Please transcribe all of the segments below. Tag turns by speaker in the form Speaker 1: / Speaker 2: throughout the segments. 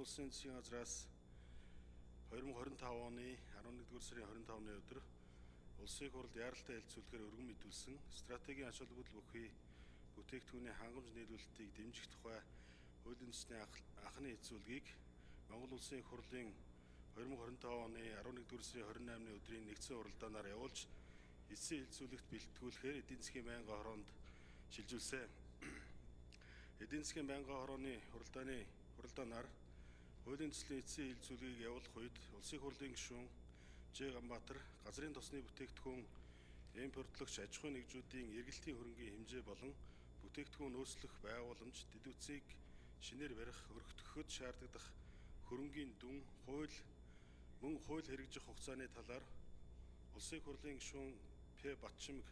Speaker 1: улсын засгийн газраас 2025 оны 11-р сарын 25-ны өдөр улсын хуралд яаралтай хэлцүүлэхээр өргөн мэдүүлсэн стратегийн ач холбогдол бүхий бүтээгдэхүүний хангамж нийлүүлэлтийг дэмжих тухай хуулийн төсний анхны хэлцүүлгийг Монгол улсын их хурлын 2025 оны 11-р сарын 28-ны өдрийн нэгдсэн уралдаанаар явуулж эцсийн хэлцүүлэгт бэлтгүүлэхээр эдийн засгийн байнгын хороонд шилжүүлсэн. Эдийн засгийн байнгын хорооны уралдаанаар хуулийн төслийн эцсийн хэлцүүлгийг явуулах үед улсын хурлын гишүүн Ж. Ганбаатар газрын тосны бүтээгдэхүүн импортлогч аж ахуйн нэгжүүдийн эргэлтийн хөрөнгийн хэмжээ болон бүтээгдэхүүн нөөцлөх байгууламж дэдвцийг шинээр барих өргөтгөхөд шаардлагадах хөрөнгийн дүн мөн хууль хэрэгжих хугацааны талаар улсын хурлын гишүүн П. Батчимэг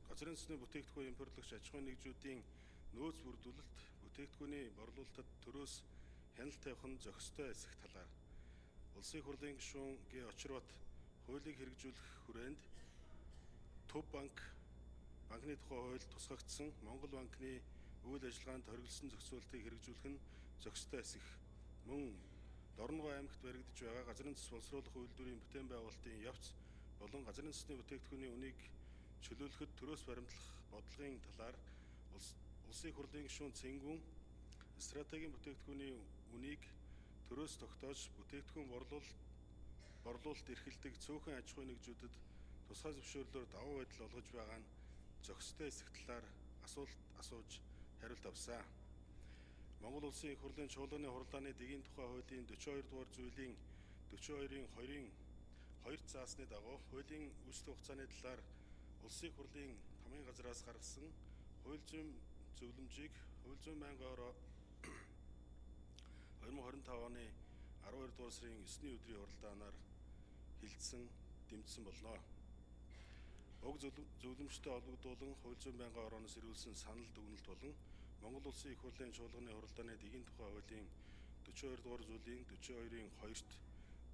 Speaker 1: газрын тосны бүтээгдэхүүн импортлогч аж ахуйн нэгжүүдийн нөөц бүрдүүлэлт бүтээгдэхүүний борлуулалтад төрөөс хяналт тавих нь зохистой эсэх талаар улсын хурлын гишүүн Г. Очирбат хуулийг хэрэгжүүлэх хүрээнд Төв банкны тухай хууль тусгагдсан Монгол банкны үйл ажиллагаанд хориглосон зохицуултыг хэрэгжүүлэх нь зохистой эсэх мөн Дорногов аймагт баригдаж байгаа газрын цэс боловсруулах үйлдвэрийн бүтээн байгуулалтын явц болон газрын цэсний бүтээгдэхүүний үнийг чөлөөлөхөд төрөөс баримтлах бодлогын талаар улсын хурлын гишүүн Цэнгүүн стратегийн бүтээгдэхүүний үнийг төрөөс тогтоож бүтээгдэхүүн борлуулалт эрхэлдэг цөөхөн аж ахуйн нэгжүүдэд тусгай зөвшөөрлөөр даваа байдал олгож байгаа нь зохистой эсэх талаар асуулт асууж хариулт авсан. Монгол улсын их хурлын чуулганы хурлааны дэгийн тухай хуулийн 42 дугаар зүйлийн 42-ийн 2-ын 2 заасны дагуу хуулийн үүсэлт хугацааны талаар улсын их хурлын хамын газраас гаргасан хууль зүйн зөвлөмжийг хууль зүйн байнгын хороо 2025 оны 12 дугаар сарын 9-ний өдрийн уралдаанаар хилцэн дэмжсэн болно. Уг зөвлөмжтэй холбогдуулан хууль зүйн байнгын хорооноос ирүүлсэн санал дүгнэлт болон Монгол улсын их хурлын чуулганы хурлааны дэгийн тухай хуулийн 42 дугаар зүйлийн 42-ийн 2-т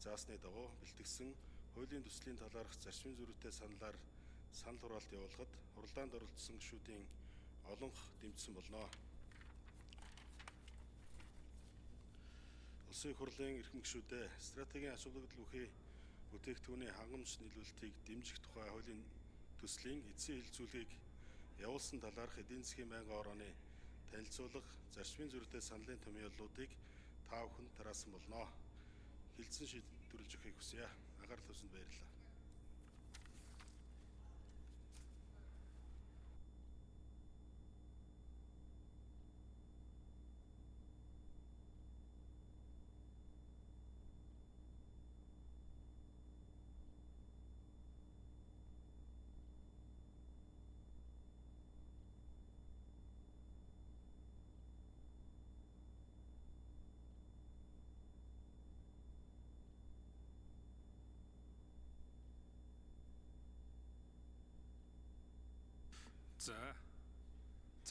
Speaker 1: заасны дагуу бэлтгэсэн хуулийн төслийн талаарх зарчмын зөрүүтэй санал хураалт явуулахад хурлаанд оролцсон гишүүдийн олонх дэмжсэн болно. Улсын их хурлын эрхэм гишүүдээ стратегийн ач холбогдол бүхий бүтээгдэхүүний хангамж нийлүүлэлтийг дэмжих тухай хуулийн төслийн эцсийн хэлцүүлгийг явуулсан талаарх эдийн засгийн байнгын хорооны танилцуулга зарчмын зөрүүтэй саналын томьёоллуудыг та бүхэнд тараасан болно. Хилцэн шийдвэрлэж өгөхийг хүсье. Анхаарал тавьсанд баярлалаа.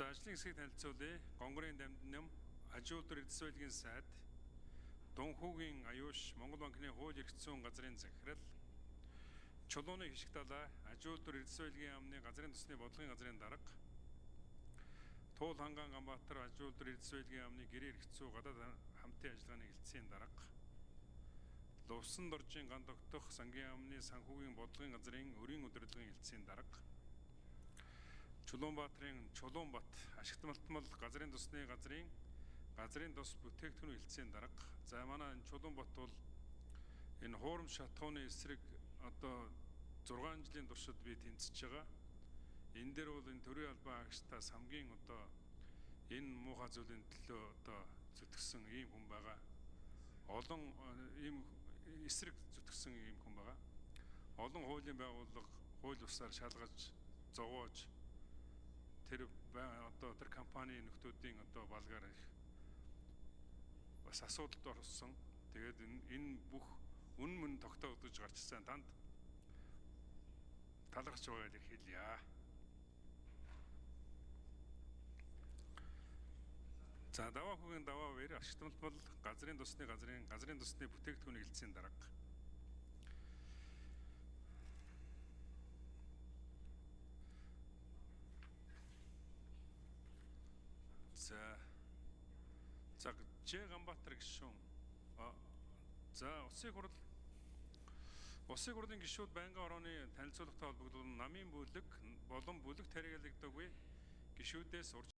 Speaker 2: За ажлын хэсгийг танилцуулъя. Гонгорын Дамднам аж үйлдвэр эдс соёлын сайд Дунхүүгийн аюуш Монгол банкны хууль эрх зүйн газрын захирал Чулууны хишиг далай аж үйлдвэр эдс соёлын яамны газрын тосны бодлогын газрын дарга Туул Ханган Ганбаатар аж үйлдвэр эдс соёлын яамны гэрээ эрх зүй гадаад хамтын ажиллагааны хэлтсийн дарга Лувсан доржийн ган тогтох сангийн яамны санхүүгийн бодлогын газрын өрийн удирдлагын хэлтсийн дарга Чулуунбаатарын Чулуунбат ашигт малтмал газрын тосны газрын тос бүтээгдэхүүн хэлтсийн дарга. За манай Чулуунбат бол энэ хуурамч шатхууны эсрэг одоо 6 жилийн туршид би тэмцэж байгаа. Энэ дээр бол энэ төрийн албан агштаас хамгийн одоо энэ муухай зүйлийн төлөө одоо зүтгэсэн ийм хүн байгаа. Олон ийм эсрэг зүтгэсэн ийм хүн байгаа. Олон хуулийн байгууллага хууль бусаар шалгаж зовоож тэр компани нөхдүүдийн одоо балгаар их бас асуудалд орсон. Тэгээд энэ бүх үн мөн тогтоогдож гарчсан танд талархаж байгааг хэлье. За даваа хүүгийн даваа бэр ашигт малтмал газрын тосны бүтээгдэхүүний хэлтсийн дарга. За Ж Ганбаатар гишүүн. За Улсын хурлын гишүүд байнгын орооны танилцуулгатай холбогдуулан намын бүлэг болон бүлэг тариалагдаагүй гишүүдээс